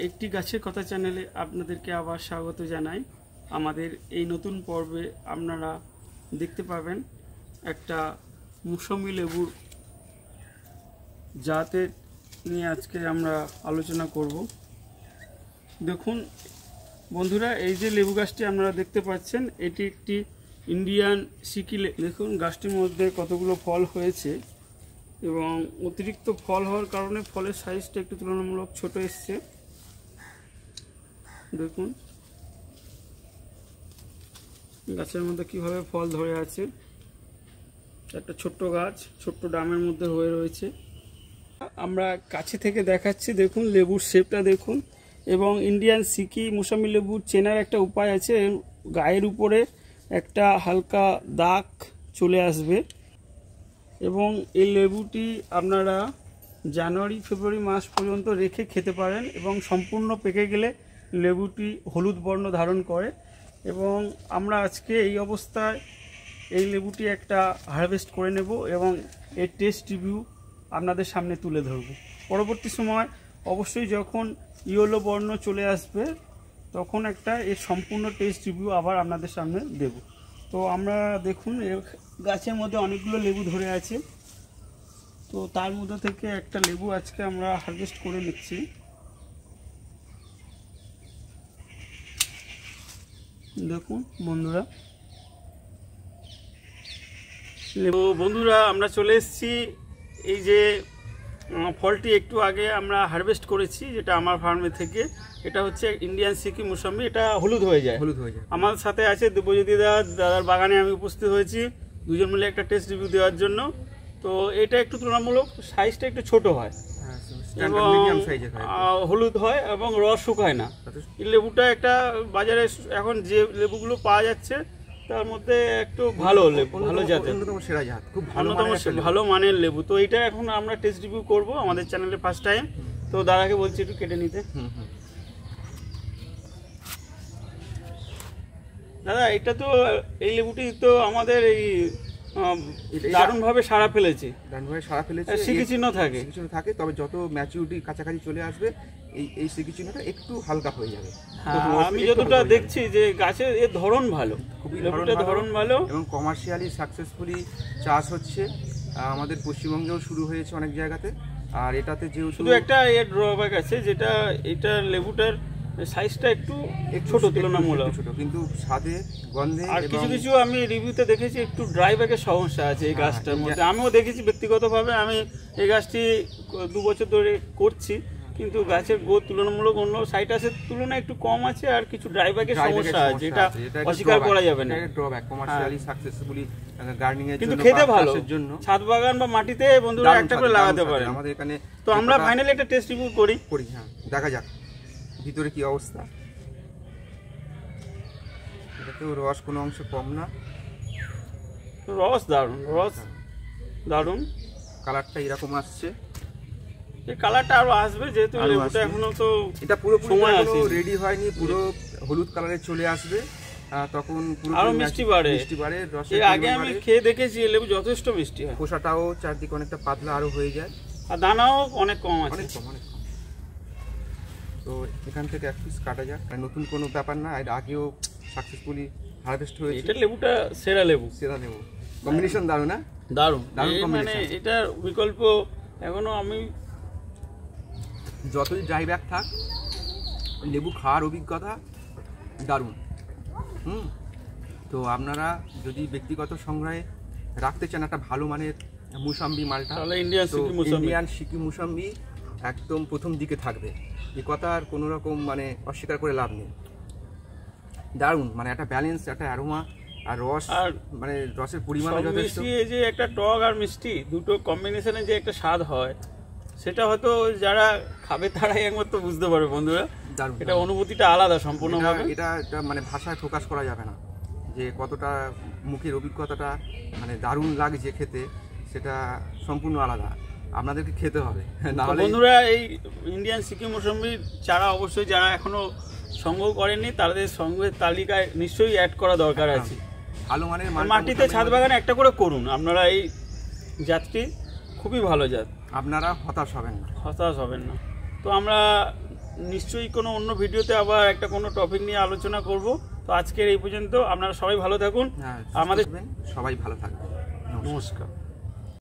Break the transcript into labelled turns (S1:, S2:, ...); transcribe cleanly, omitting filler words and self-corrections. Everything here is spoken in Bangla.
S1: একটি গাছের কথা চ্যানেলে আপনাদেরকে আবার স্বাগত জানাই। আমাদের এই নতুন পর্বে আপনারা দেখতে পাবেন একটা মৌসুমী লেবুর জাতের নিয়ে আজকে আমরা আলোচনা করব। দেখুন বন্ধুরা, এই যে লেবু গাছটি আপনারা দেখতে পাচ্ছেন, এটি একটি ইন্ডিয়ান সিকি। দেখুন গাছটির মধ্যে কতগুলো ফল হয়েছে এবং অতিরিক্ত ফল হওয়ার কারণে ফলের সাইজটা একটু তুলনামূলক ছোট এসছে। দেখুন গাছের মধ্যে কিভাবে ফল ধরে আছে, একটা ছোট্ট গাছ ছোট্ট ডামের মধ্যে হয়ে রয়েছে। আমরা কাছে থেকে দেখাচ্ছি, দেখুন লেবুর শেপটা দেখুন। এবং ইন্ডিয়ান সিকি মৌসুমী লেবুর চেনার একটা উপায় আছে, গায়ের উপরে একটা হালকা দাগ চলে আসবে। এবং এই লেবুটি আপনারা জানুয়ারি ফেব্রুয়ারি মাস পর্যন্ত রেখে খেতে পারেন এবং সম্পূর্ণ পেকে গেলে লেবুটি হলুদ বর্ণ ধারণ করে। এবং আমরা আজকে এই অবস্থায় এই লেবুটি একটা হারভেস্ট করে নেব এবং এর টেস্ট রিভিউ আপনাদের সামনে তুলে ধরব। পরবর্তী সময় অবশ্যই যখন ইয়েলো বর্ণ চলে আসবে তখন একটা এর সম্পূর্ণ টেস্ট রিভিউ আবার আপনাদের সামনে দেব। তো আমরা দেখুন গাছের মধ্যে অনেকগুলো লেবু ধরে আছে, তো তার মধ্যে থেকে একটা লেবু আজকে আমরা হারভেস্ট করে নিচ্ছি। দেখুন বন্ধুরা আমরা চলে এসেছি। এই যে ফলটি একটু আগে আমরা হারভেস্ট করেছি, যেটা আমার ফার্মে থেকে, এটা হচ্ছে ইন্ডিয়ান সিকি মৌসুমী। এটা হলুদ হয়ে যায়। আমার সাথে আছে দেবজ্যোতি দাদার বাগানে আমি উপস্থিত হয়েছি দুজন মিলে একটা টেস্ট রিভিউ দেওয়ার জন্য। তো এটা একটু তুলনামূলক সাইজটা একটু ছোট হয় এবং হলুদ হয় এবং রস শুকায় না। এই লেবুটা একটা বাজারে এখন যে লেবুগুলো পাওয়া যাচ্ছে তার মধ্যে একটু ভালো লেবু, ভালো জাতের, অন্যতম ভালো মানের লেবু। তো এটা এখন আমরা টেস্ট রিভিউ করব আমাদের চ্যানেলে ফার্স্ট টাইম। তো দাদাকে বলছি একটু কেটে নিতে। দাদা এটা তো এই লেবুটি তো আমাদের এই দারুণভাবে সারা ফেলেছে। সিকি চিহ্ন থাকে,
S2: তবে যত ম্যাচুরিটি কাছাকাছি চলে আসবে এই সিকি চিহ্নটা একটু হালকা হয়ে যাবে।
S1: আমি যতটা দেখছি যে গাছের এর ধরন ভালো,
S2: খুবই ধরন ভালো এবং কমার্শিয়ালি সাকসেসফুলি চাষ হচ্ছে। আমাদের পশ্চিমবঙ্গেও শুরু হয়েছে অনেক জায়গাতে। আর এটাতে যেহেতু
S1: শুধু একটা এর ড্রব্যাক আছে, যেটা এটা লেবুটার সাইজটা একটু ছোট, তুলনামূলক ছোট,
S2: কিন্তু স্বাদে গন্ধে
S1: আর কিছু আমি রিভিউতে দেখেছি একটু ড্রাই ব্যাকের সমস্যা আছে এই গাছটার মধ্যে। আমিও দেখেছি ব্যক্তিগতভাবে, আমি এই গাছটি 2 বছর ধরে করছি, কিন্তু গাছের গ্রোথ তুলনামূলক অন্য সাইটাসের তুলনায় একটু কম আছে আর কিছু ড্রাই ব্যাকের সমস্যা আছে, এটা অস্বীকার করা যাবে না।
S2: কমার্শিয়ালি সাকসেসফুলি গার্ডেনিং এর জন্য,
S1: কিন্তু খেতে ভালো, ছাদ বাগান বা মাটিতে বন্ধুরা একটা করে লাগাতে পারেন
S2: আমাদের এখানে।
S1: তো আমরা ফাইনালি একটা টেস্ট রিভিউ করি।
S2: হ্যাঁ, দেখা যাক ভিতরে কি অবস্থা। এটাতেও রস কোনো অংশ কম না,
S1: রস দারুণ।
S2: কালারটা এরকম আসছে,
S1: এই কালারটা আরো আসবে, যেহেতু লেবুটা এখনো তো
S2: এটা পুরোপুরি রেডি হয়নি, পুরো হলুদ কালারে চলে আসবে তখন
S1: আরো মিষ্টি বাড়ে। এর আগে আমি খেয়ে দেখেছি লেবু যথেষ্ট মিষ্টি হয়,
S2: খোসাটাও চারদিকে অনেকটা পাতলা আরো হয়ে যায় আর
S1: দানাও অনেক কম আছে।
S2: তো এখান থেকে এক পিস কাটা যাক, নতুন কোনো ব্যাপার না, এর আগেও সাকসেসফুলি হারভেস্ট হয়েছে।
S1: এটা লেবুটা সেরা লেবু।
S2: কম্বিনেশন দারুণ, না
S1: দারুণ মানে এটার বিকল্প এখনো আমি
S2: যতই ড্রাই ব্যাক থাক, লেবু খাওয়ার অভিজ্ঞতা দারুণ। তো আপনারা যদি ব্যক্তিগত সংগ্রহে রাখতে চান একটা ভালো মানের মুসাম্বি মালটা, ইন্ডিয়ান সিকি মুসাম্বি একদম প্রথম দিকে থাকবে, এই কথা আর কোনো রকম মানে অস্বীকার করে লাভ নেই। দারুণ, মানে একটা ব্যালেন্স, একটা অ্যারোমা আর রস, আর মানে রসের পরিমাণ যথেষ্ট।
S1: এই যে একটা টক আর মিষ্টি দুটো কম্বিনেশনে যে একটা স্বাদ হয়, সেটা হয়তো যারা খাবে তারাই একমাত্র বুঝতে পারবে বন্ধুরা। দারুণ, এটা অনুভূতিটা আলাদা সম্পূর্ণভাবে।
S2: এটা মানে ভাষায় প্রকাশ করা যাবে না যে কতটা মুখের অভিজ্ঞতাটা মানে দারুণ লাগছে খেতে, সেটা সম্পূর্ণ আলাদা, আপনাদেরকে খেতে হবে।
S1: নাহলে বন্ধুরা এই ইন্ডিয়ান সিকি মৌসুমীর চারা অবশ্যই যারা এখনো সংগ্রহ করেননি তাদের সঙ্গে তালিকায় নিশ্চয়ই অ্যাড করা দরকার আছে।
S2: ভালো মানের
S1: মাটিতে ছাদ বাগানে একটা করে করুন আপনারা, এই জাতটি খুবই ভালো জাত,
S2: আপনারা হতাশ হবেন না।
S1: তো আমরা নিশ্চয়ই কোনো অন্য ভিডিওতে আবার একটা কোনো টপিক নিয়ে আলোচনা করব। তো আজকের এই পর্যন্ত, আপনারা সবাই ভালো থাকুন।
S2: হ্যাঁ,
S1: আমাদের
S2: সবাই ভালো থাকবেন।
S1: নমস্কার।